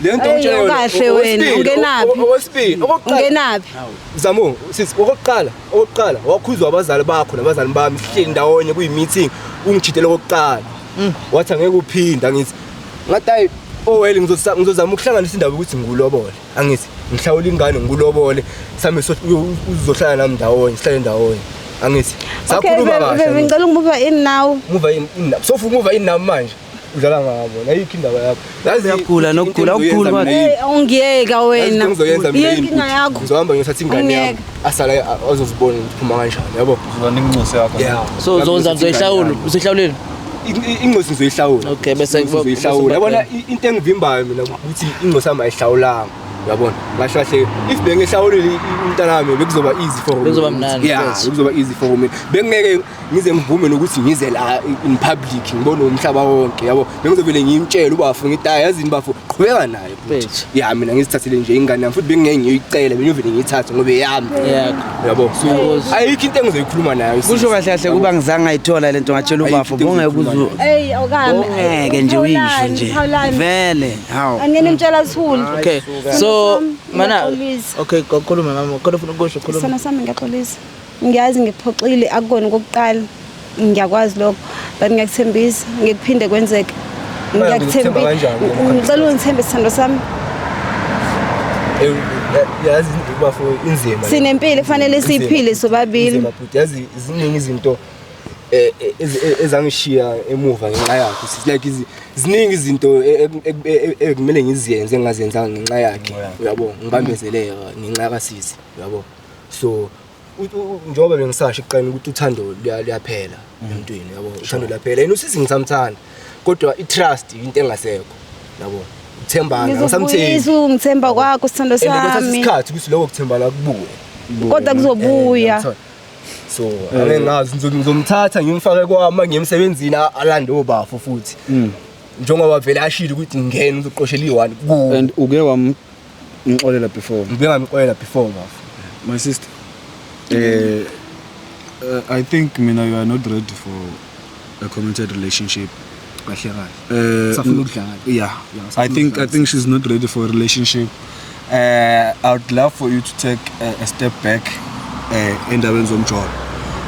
le nto ngitshela yona kahle wena ungenaphi okwesibili ungenaphi Zamo sisi okokuqala wakhuzwa abazali bakho nabazali bami sihleli ndawonye kuyi meeting ungijidele okokuqala wathi angeke uphinda ngithi ngathi well ngizozama ukuhlanganisa indaba ukuthi ngulobole angithi ngihlawula ingane ngulobole sami uzohlala nami ndawonye sihlale ndawonye angithi sakhuluma kahle okay ngicela ungimuva in now move in so futhi move in now manje udlala ngabo nayikho indaba yakho yazi uyagula nokugula ukukhulu kwathi ungiyeka wena inkinga yakho ngizohamba ngiyothatha ingane yami asala azozibona ukuphuma kanjani yabo uzonincinqose yakho so zonza uzoyihlawula usihlawuleni ingosi ngizoyihlawula okay bese ngizoyihlawula yabona into engivimbayo mina ukuthi ingosi yami ayihlawulanga uyabona ngasho kahle if bengihlawulile umntanami bekuzoba easy for me bekuzoba mnandi bekuzoba easy for me bengeke ngize ngivume nokuthi ngize la in public ngibone umhlaba wonke yabo bengizovele ngimtshela ubafu ngithi yazini bafu qhubeka naye ya mina ngizithathele nje ingane yami futhi bengeke ngiyicela bengiyovele ngiyithathe ngoba yami yabo so ayikho into engizoyikhuluma nayo kusho kahle kahle kuba ngizange ngayithola lento ngatshela ubafu bongeke kuzo ngeke nje uyisho nje vele hawo angene imtshela sithuli okay so mana okay khuluma mama kodwa ufuna ukusho khuluma sana sami ngiyaxolisa ngiyazi ngiphoxile akukona kokuqala ngiyakwazi lokho but ngiyakuthembisa ngikuphinde kwenzeke ngiyakuthemba ngicela ungithembe sithando sami yazi bafo inzima sinempilo kufanele siyiphile sobabili yazi ziningi izinto ezangishiya emuva ngenxa yakhe. It's like ziningi izinto ekumele ngiziyenze engazenzanga ngenxa yakhe. Uyabo ngibambezeleka ngenxa kaSisi. Uyabo. So njengoba bengisasho eqala ukuthi uthando liyaphela emntwini. Uyabo uthando liyaphela. Yena uSisi ngisamthanda. Kodwa i-trust into engasekho. Yabo. Uthembana ngisamthembi. Ngithemba kwakho sithando sami. Isikhathi ukuthi lokho kuthembana kubuye. Kodwa kuzobuya. So angengazi ngizomthatha ngimfake kwami ngiyemsebenzini alande obafo futhi njengoba vele ashilo ukuthi ngene uzoqoshela i1 ku and uke wamxolela before ngibengamxolela before bafo. My sister I think mina you are not ready for a committed relationship. Safuna ukudlala. Yeah, I think she's not ready for a relationship. I would love for you to take a step back endabeni zomjolo.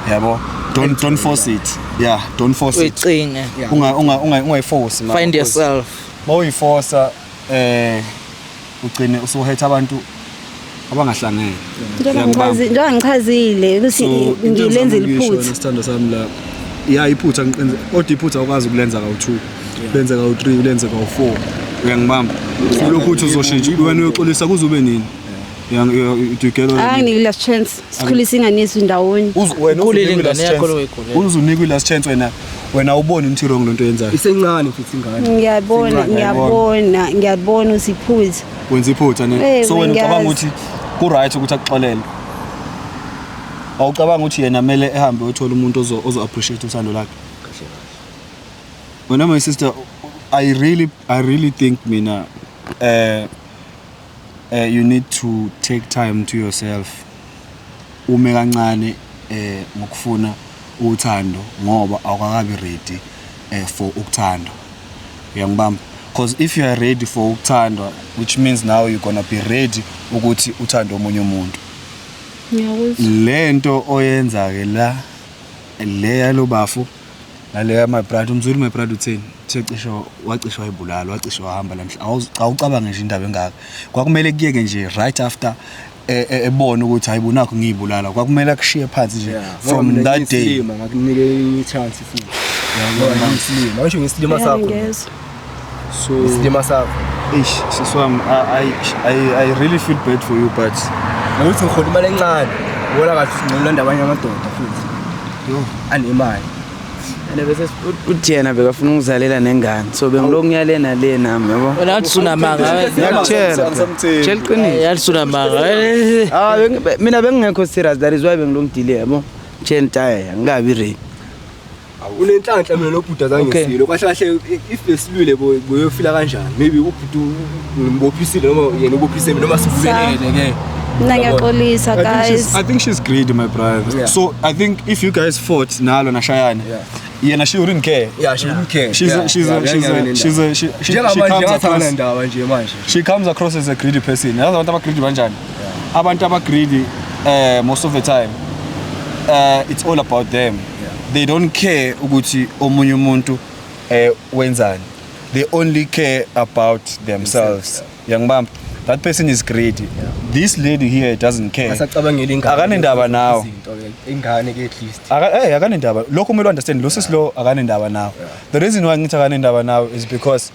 Yabo, don't force it. Yeah, don't force it. Uyicine. Ungayiforce. Find yourself. Mawuyiforce ugcine usuhetha abantu abangahlangene. Njengoba ngichazile ukuthi ngilenzele iphutha. Isithando sami la. Yeah, iphutha ngiqenze. Kodwa iphutha ukwazi ukulenza ka2, lenze ka3, lenze ka4. Uyangibamba. Lokho uthi uzoshintsha. Wena uyoxolisa kuzobe nini? Angini last chance. Sikhulisa ingane yethu ndawonye. Wena ukhulile ingane yakho loyikhulile. Uzunika last chance wena ubone ukuthi wrong lento yenzayo. Isencane futhi ingane. Ngiyabona usiphutha. Wenza iphutha ne. So wena ucabanga ukuthi ku right ukuthi akuxolele. Awucabanga ukuthi yena mele ehambe uyothola umuntu ozo appreciate uthando lakhe. Wena my sister, I really think mina you need to take time to yourself. Ume kancane ngokufuna uthando ngoba awukakabi ready for ukuthanda. Uyangibamba? Because if you are ready for ukuthanda, which means now you're going to be ready ukuthi uthande omunye umuntu. Lento oyenza ke la le yalobafu nale my brother umzulu my brother utheni secisho wacishwa ibulalo wacishwa wahamba lamhla awucabanga nje indaba engaka kwakumele kuyeke nje right after ebona ukuthi hayibonakho ngiyibulala kwakumele akushiye phansi nje from that day ngakunike i-chance futhi yabo ngisho ngisilima sakho so isilima sakho siswami I really feel bad for you but ukuthi ngikhona imali encane ubona kahle ngilanda abanye amadoda futhi yo anemali bese uthi yena bekafuna ukuzalela nengane so bengiloko ngiyale nale nami yabo wena uthi sunamanga ngiyakutshela qinile yathi sunamanga mina bengingekho serious that is why bengiloko delay yabo tshentaya ngikabi ready unenhlanhla mina nobhuda zangesilo kahle kahle if besilwile boyofila kanjani maybe ubhudu ngibophisile noma yena ubophisile noma sivulelele ke Nangaxolisa guys. I think she's greedy my brother. So I think if you guys fought nalo na Shayana. Yeah, she wouldn't care. Yeah, she wouldn't care. She comes across as a greedy person. Yazi abantu abagreedy banjani? Abantu abagreedy most of the time it's all about them. They don't care ukuthi omunye umuntu wenzani. They only care about themselves. Yangibamba. That person is greedy. This lady here doesn't care. Akanendaba nawo. Ingane ke at least. Akanendaba. Lokho kumele understand. Lo sislo akanendaba nawo. The reason why ngithi akanendaba nawo is because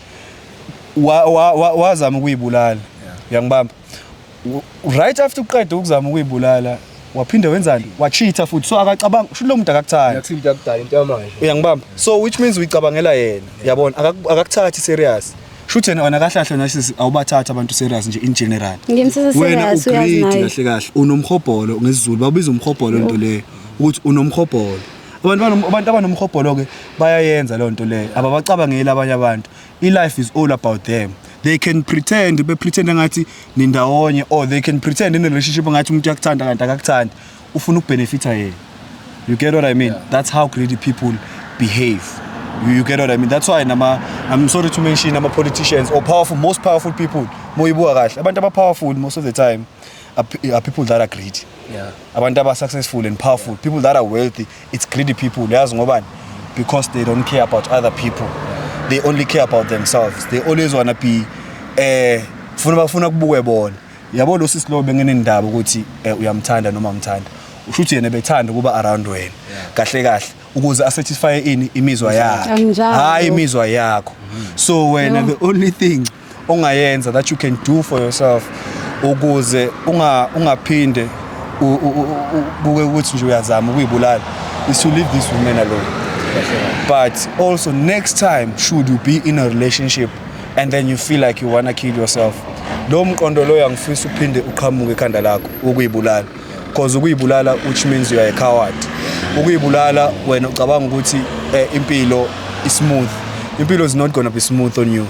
wazama ukuyibulala. Yangibamba. Right after uqeda ukuzama ukuyibulala, waphinde wenzani? Wacheata futhi. So akacabanga, usho lo muntu akakuthanda. Yakuthi akudala into yamanje. Uyangibamba. So which means uyicabangela yena. Yabona akakuthathi serious. Shuthe wena kahle nasi awubathatha abantu serious nje in general. Wena uyazi kahle kahle unomkhobholo ngesizulu babiza umkhobholo into le ukuthi unomkhobholo. Abantu abanomkhobholo ke bayayenza le nto le ababacabangela abanye abantu. I-life is all about them. They can pretend ngathi nindawonye or they can pretend in a relationship ngathi umuntu uyakuthanda kanti akakuthandi ufuna ukubenefita yena. You get what I mean? That's how greedy people behave. You get what I mean? That's why I'm sorry to mention politicians or most powerful people. Moyibuka kahle. Abantu aba powerful most of the time are people that are greedy. Yeah. Abantu aba successful and powerful, people that are wealthy, it's greedy people. Yazi ngobani? Because they don't care about other people. They only care about themselves. They always want to be bafuna kubuke bona. Yabo lo sisilo bengene indaba ukuthi uyamthanda noma umthanda. Ushuthi yena bethanda kuba around wena. Kahle kahle. ukuze asatisfy ini imizwa yakhe Anjalo. hayi imizwa yakho. So wena the only thing ongayenza that you can do for yourself ukuze ungaphinde buke ukuthi nje uyazama ukuyibulala is to leave this woman alone. But also next time should you be in a relationship and then you feel like you wanna kill yourself, lo mqondo lo yangifisa uphinde uqhamuke ekhanda lakho ukuyibulala, because ukuyibulala which means you are a coward. Ukuyibulala wena ucabanga ukuthi impilo is smooth. Impilo is not gonna be smooth on you.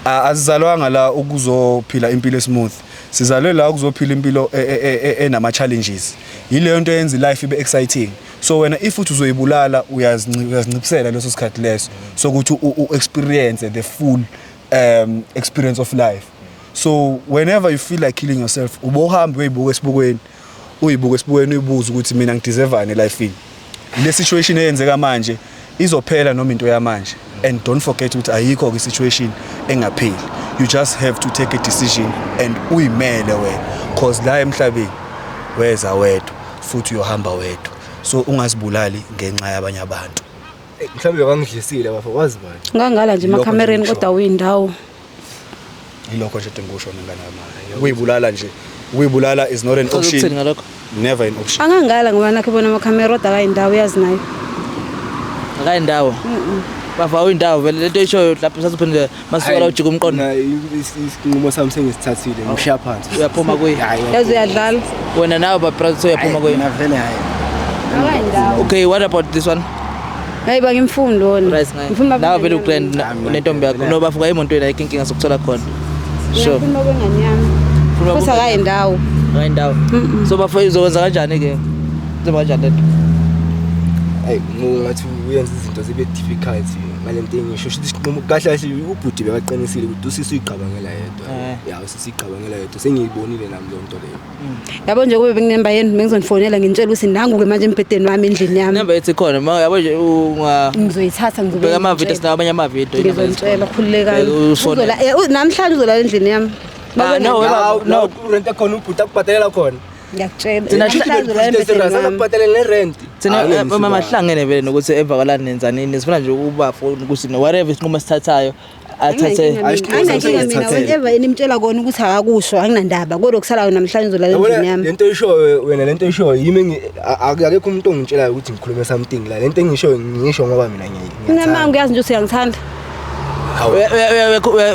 Azizalwanga la ukuzophila impilo smooth. Sizalwe la ukuzophila impilo enama challenges. Yile nto yenza life ibe exciting. So wena if uthi uzoyibulala uyazinciphisela leso sikhathi leso sokuthi experience the full experience of life. So whenever you feel like killing yourself, ubohambe uyibuka esibukweni, uyibuka esibukweni uyibuza ukuthi mina ngideserve life ini. Le situation eyenzeka manje izophela noma into yamanje. And don't forget ukuthi ayikho ke situation engapheli. You just have to take a decision and uyimele wena, because la emhlabeni weza wedwa futhi uyohamba wedwa. So ungazibulali ngenxa yabanye abantu. Mhlawumbe bangidlisile bafo kwazi bani. Ngangala nje emakhamereni kodwa uyindawo. Ilokho nje ngikusho ngana manje. Ukuyibulala nje. Ukuyibulala is not an option. Never an option. Angangala ngoba nakhe bona amakhamera kodwa akayindawo yazi nayo. Akayindawo. Bafa uyindawo vele lento isho lapho sasophinde masuka ujika umqondo. Isinqumo sami sengisithathile ngishiya phansi. Uyaphuma kuyi. Yazi uyadlala. Wena nawe ba brother uyaphuma kuyi. Na vele hayi. Akayindawo. Okay, what about this one? Hayi ba ngimfundo wona. Ngifuna nawe vele uklend nentombi yakho no bafuka emontweni ayikho inkinga sokuthola khona. Sure. Ngifuna bengani yami. Futhi akayindawo. Akayindawo. So bafuka izokwenza kanjani ke? Kuzoba kanjani lento? Hey, ngathi uyenza izinto zibe difficult ngalento engisho isinqumo kahle kahle ubhuti bekaqinisile ukuthi usisi uyiqabangela yedwa. Ya usisi uyiqabangela yedwa sengiyibonile nami le nto leyo. Yabo nje kube benginemba yenu bengizonifonela ngintshela ukuthi nangu ke manje empedeni wami endlini yami. Number ethi khona yabo nje unga Ngizoyithatha beka ama video sinawo abanye ama video ngizontshela khululekani. Uzola namhlanje uzolala endlini yami. No rent khona ubhuti akubhatalela khona. Ngiyakutshela. Thina Namhlanje uzolala empedeni wami. Akubhatalela ne-rent. Thina mama hlangene vele nokuthi evakalani nenzanini sifuna nje ukuba phone ukuthi whatever isinqumo sithathayo athathe Anginkinga mina whenever inimtshela kona ukuthi akakusho anginandaba kodwa kusalayo namhlanje uzolala endlini yami. Lento isho wena lento isho yimi akekho umuntu ongitshela ukuthi ngikhulume something la lento engisho ngisho ngoba mina Mina mama ngiyazi nje usiyangithanda.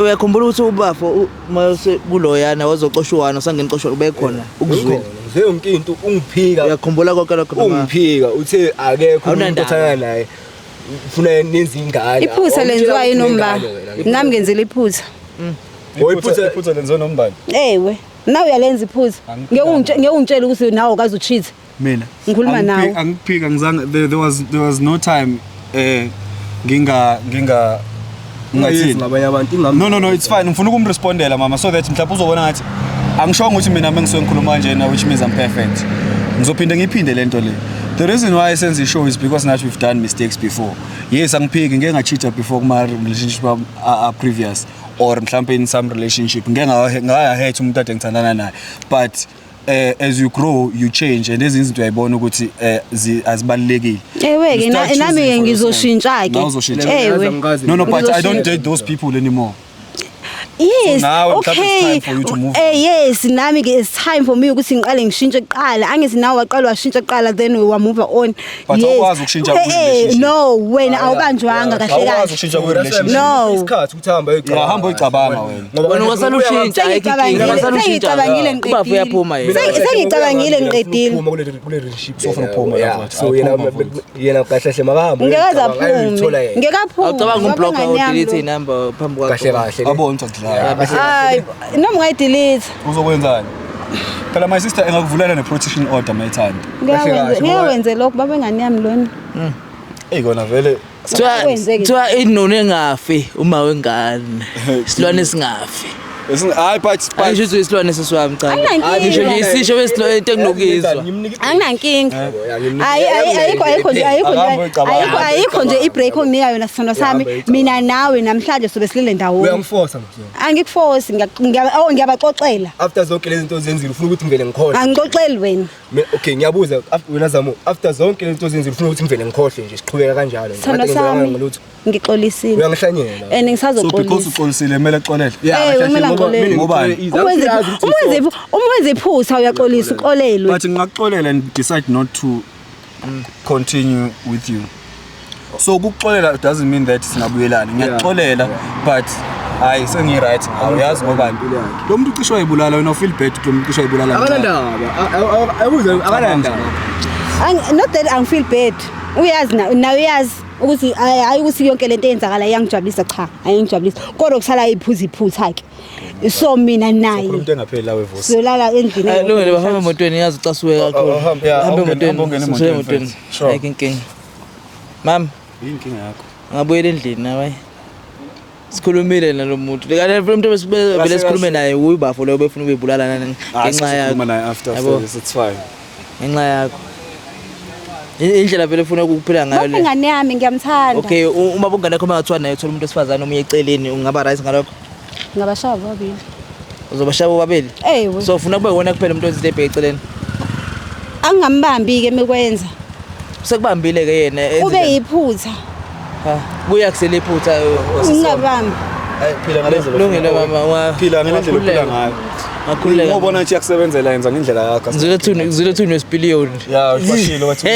uyakhumbula ukuthi ubafo mase kuloyana wazoqoshwana sangeni qoshwa ube khona ukuzwela leyo nkinto ungiphika uyakhumbula konke lokho ungiphika uthe akekho umuntu othana naye ufuna nenza ingane Iphutha lenziwa yinomba nami ngenzela iphutha. Iphutha lenziwa nombani. Ewe nawe uyalenza iphutha ngeke ungitshela ukuthi nawe ukazi ucheat Mina ngikhuluma nawe angiphika ngizange there was no time nginga ngathi ngabanye abantu no it's fine ngifuna ukumrespondela mama so that mhlawumbe uzobona ngathi angishongo ukuthi mina mengisuke ngikhuluma kanje na which means I'm perfect ngizophinde ngiphinde lento le. The reason why I sense the show is because now we've done mistakes before. Yes angiphiki ngeke ngacheat before kuma relationship previous or mhlawumbe in some relationship ngeke ngaya hate umuntu ade ngithandana naye but as you grow you change and lezi izinto uyayibona ukuthi azibalekile. Ewe ke nami ngizoshintsha ke. Ewe no but I don't date those people anymore. Yes, so okay. For you to move Yes, nami ke it's time for me ukuthi ngiqale ngishintshe kuqala. Angithi nawe waqala washintsha kuqala then we move on. But awukwazi ukushintsha ku-relationship. No, wena awubanjwanga kahle kahle. Awukwazi ukushintsha ku-relationship. No. isikhathi ukuhamba Hamba uyicabanga wena. wena ungasalushintsha Sengicabangile kuba uyaphuma yena sengicabangile ngiqedile. kule relationship Sofuna uphuma la. so yena kahle hle makahamba Ngeke aphume. Ngeke aphume. awucabanga umblock delete inumber phambi kwakho kahle kahle Abona ukuthi Hayi, noma ngayidelete. uzokwenzani? Phela my sister engakuvulela ne-protection order mayithanda. Ngiyawenze lokho baba engane yami lona. Kona vele Kuthiwa inoni engafi uma wengane. Isilwane singafi. hayi but ayisho ukuthi isilwane sesiwami cha Anginankinga. ngisho nje isisho wesilwane into enginokizwa Anginankinga. Ayikho nje ibreak onginika yona sithando sami. Mina nawe namhlanje sobe silele ndawonye. Uyangiforsa mfana. Angikuforce ngiyabaxoxela. After zonke lezi zinto zenzile ufuna ukuthi ngivele ngikhohle. Angixoxeli wena. Okay ngiyabuza wena Zamo after zonke lezi zinto zenzile ufuna ukuthi ngivele ngikhohle nje siqhubeka kanjalo. Sithando sami. Ngixolisile. Uyangihlanyela. And so because ngisazoxolisa. uxolisile kumele xolele Kumele ngixolele. ngobani Umwenze iphutha uyaxolisa uxolelwe. but ngingakuxolela and decide not to continue with you so ukuxolela doesn't mean that singabuyelana ngiyaxolela but hayi sengi right ngawe yazi ngobani lo muntu ucishe wayibulala wena feel bad lo muntu ucishe wayibulala Akanandaba. Ayibuze akanandaba. Not that I feel bad. Uyazi na uyazi ukuthi hayi ukuthi yonke lento eyenzakala iyangijabulisa cha ayingijabulisa kodwa kusala iphutha ke so mina naye umuntu engapheli la wevosi sizolala endlini lungile bahamba emotweni yazi ucasuke kakhulu hamba emotweni Sure. ayike inkinga mama inkinga yakho ngabuyela endlini nawe sikhulumile nalo muntu kanti umuntu vele sikhulume naye uyibafo leyo befuna ukuyibulala ngenxa yakho naye after Yabo. this it's fine ngenxa yakho indlela vele ufuna ukuphila ngayo le ingane yami ngiyamthanda okay uma bungane khoma ngathiwa naye uthola umuntu osifazana omunye eceleni ungaba right ngalokho ngabashaba babili uzobashabo babili ewe so ufuna kube wona kuphela umuntu ozithe eceleni angingambambi ke mekwenza sekubambile ke yena kube yiphutha ha buya kusele iphutha ngingabambi phila ngalendlela lungile mama phila ngalendlela uphila ngayo ngakhululeka ngobona nje yakusebenzela yenza ngendlela yakho 0.2 wesipiliyoni ya ushilo wathi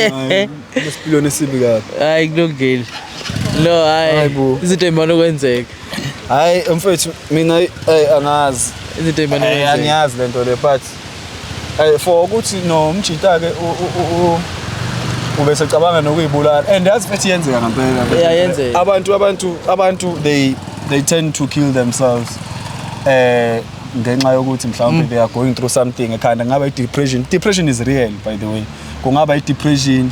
lesipiliyoni esibi kabi hayi kulungile no hayi izinto ezimana kwenzeka hayi mfethu mina angazi izinto ezimana kwenzeka angiyazi lento le but for ukuthi no umjita ke ube secabanga nokuyibulala and yazi futhi yenzeka ngempela yenzeka abantu they tend to kill themselves ngenxa yokuthi mhlawumbe they are going through something ekhanda ngaba depression is real by the way kungaba depression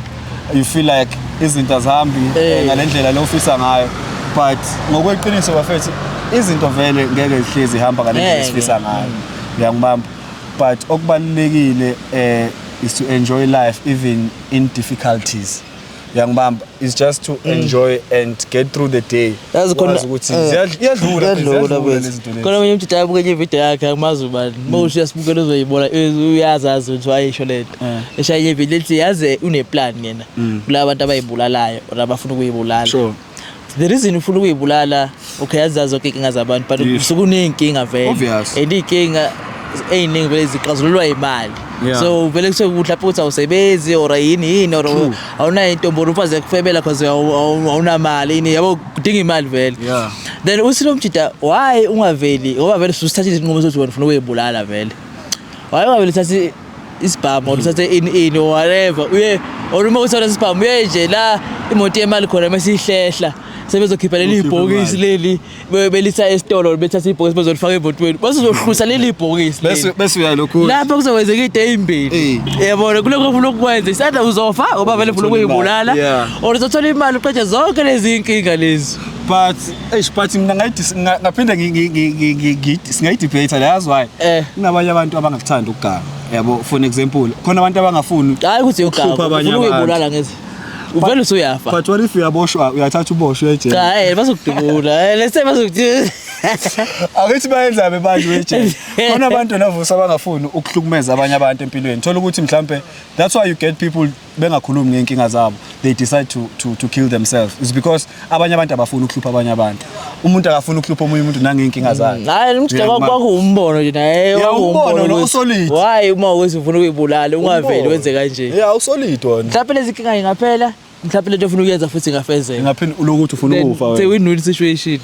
you feel like izinto azihambi ngalendlela lo ufisa ngayo but ngokweqiniso bafethu izinto vele ngeke zihlezi ihamba ngalendlela esifisa ngayo uyangibamba but okubalekile is to enjoy life even in difficulties uyangibamba is just to enjoy and get through the day yazi khona ukuthi iyadlula khona manje umthetho abukenye ivideo yakhe akumazi ubani mawusho yasibukela uzoyibona uyazazi ukuthi wayisho lento eshaye ivideo lethi yaze une plan yena kula abantu abayibulalayo abafuna ukuyibulala sure the reason ufuna ukuyibulala okay yazazi zonke inkinga zabantu but usukunenkinga vele and inkinga eyiningi vele zixazululwa imali so vele kusuke ukuthi lapho uthi awusebenzi or yini or awunayo intombi ufaze yakufebela because awunamali yini yabo kudinga imali vele then usilo mjida why ungaveli ngoba vele usithatha izinqumo sokuthi wena ufuna ukuyibulala vele why ungaveli thathi isibhamu or uthathe in or whatever uye or uma uthatha isibhamu uye nje la imoto yemali khona masihlehla sebezokhipha leli ibhokisi leli belitha esitolo bethatha ibhokisi bezolifaka emotweni bazohlusa leli ibhokisi bese uyalokho lapho kuzokwenzeka into ezimbili yabona kuloko ufuna ukwenza isanda uzofa ngoba vele ufuna ukuyibulala or uzothola imali uqede zonke lezi inkinga lezi but mina ngaphinda singayidebate yazi why kunabanye abantu abangakuthanda ukuganga yabo for example khona abantu abangafuni hayi ukuthi ukuganga ufuna ukuyibulala ngezi uvela usuyafa but what if uyaboshwa uyathatha uboshwe ejele cha bazokudubula lese bazokudubula akithi bayenza bebanje ejele khona abantu navusa abangafuni ukuhlukumeza abanye abantu empilweni thola ukuthi mhlambe that's why you get people bengakhulumi ngenkinga zabo they decide to kill themselves it's because abanye abantu abafuni ukuhlupha abanye abantu umuntu akafuni ukuhlupha omunye umuntu nangenkinga zakhe hayi umjida kwakho umbono nje naye umbono usolid why uma ufuna ukuyibulala ungaveli wenze kanje usolid wona mhlawumbe lezi inkinga ingaphela mhlawumbe lento ofuna ukuyenza futhi ingafezeka ngaphela ulokuthi ufuna ukufa wena win-win situation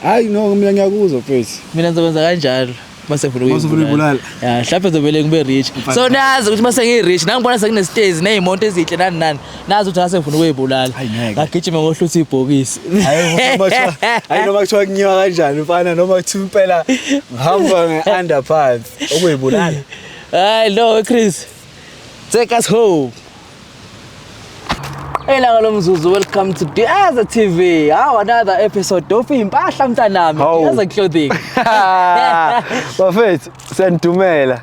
hayi no mina ngiyakuzwa mfethu mina ngizokwenza kanjalo mase ufuna ukuyibulala ya mhlawumbe zobele ngibe rich so nazi ukuthi mase ngi-rich nangibona sekunestairs ney'moto ezinhle nani nazi ukuthi ngase ngifuna ukuyibulala ngagijima ngohlutha ibhokisi hayi noma kuthiwa kunyiwa kanjani mfana noma kuthiwa impela ngihamba nge-underpath ukuyibulala hayi no Chris take us home Elanga lomzuzu, welcome to Diaza TV. How another episode of Impahla mntanami, Diaza Clothing. Bafethu sendumela.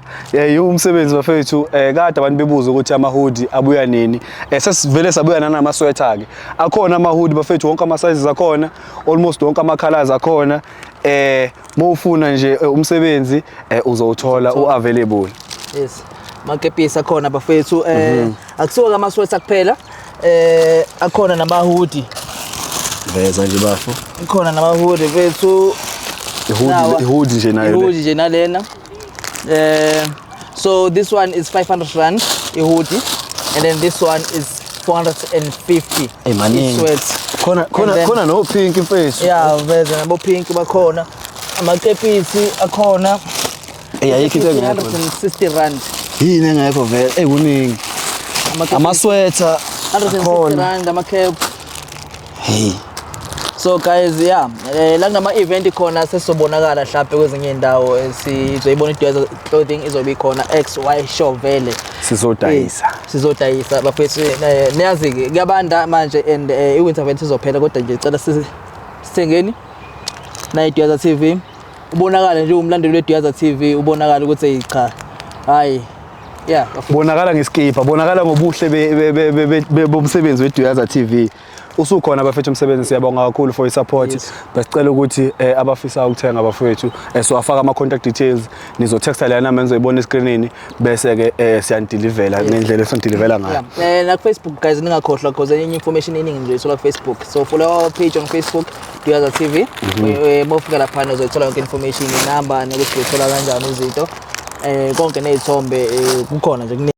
Umsebenzi bafethu kade abantu bebuza ukuthi ama-hoodie abuya nini. Sesivele sabuya nanamasweater ke. Akhona ama-hoodie bafethu wonke ama-sizes akhona, almost wonke ama-colors akhona. Mawufuna nje umsebenzi uzowuthola u-available. Yes. Makepisi akhona bafethu akusuka kamasweater kuphela. Akhona nama-hoodie. Veza nje bafo. Akhona nama-hoodie bethu. Hoodie nje nayo. Hoodie nje nalena. So this one is 500 rand hoodie, and then this one is 450. Hey maningi. Khona no pink face. Yeah, veza nabo pink bakhona. Amakepisi akhona. Ayikho into engekho. 160 rand. Yini engekho vele kuningi. Amasweater 160 rand ama-cap. Hey. So guys, yeah, la ngama event khona sesobonakala mhlawumbe kwezinye indawo sizoyibona iDiaza Clothing izobe khona XY show vele sizodayisa bafethu niyazi ke kuyabanda manje and iwinter event izophela kodwa nje cela sithengeni na iDiaza TV ubonakala nje umlandeli weDiaza TV ubonakala ukuthi cha hayi yeah bonakala ngeskipa bonakala ngobuhle bomsebenzi weDiaza TV usukhona bafethu umsebenzi siyabonga kakhulu for support besicela ukuthi abafisa ukuthenga abafethu siwafaka ama contact details nizotexta la namba nizoyibona escreenini bese ke siyandelivela ngendlela esondelivela ngayo na Facebook guys ningakhohlwa because enye information eningi nje isola Facebook so follow our page on Facebook Diaza TV mofika lapha nizothola yonke information inamba nokuthi uthola kanjani izinto konke nezithombe kukhona nje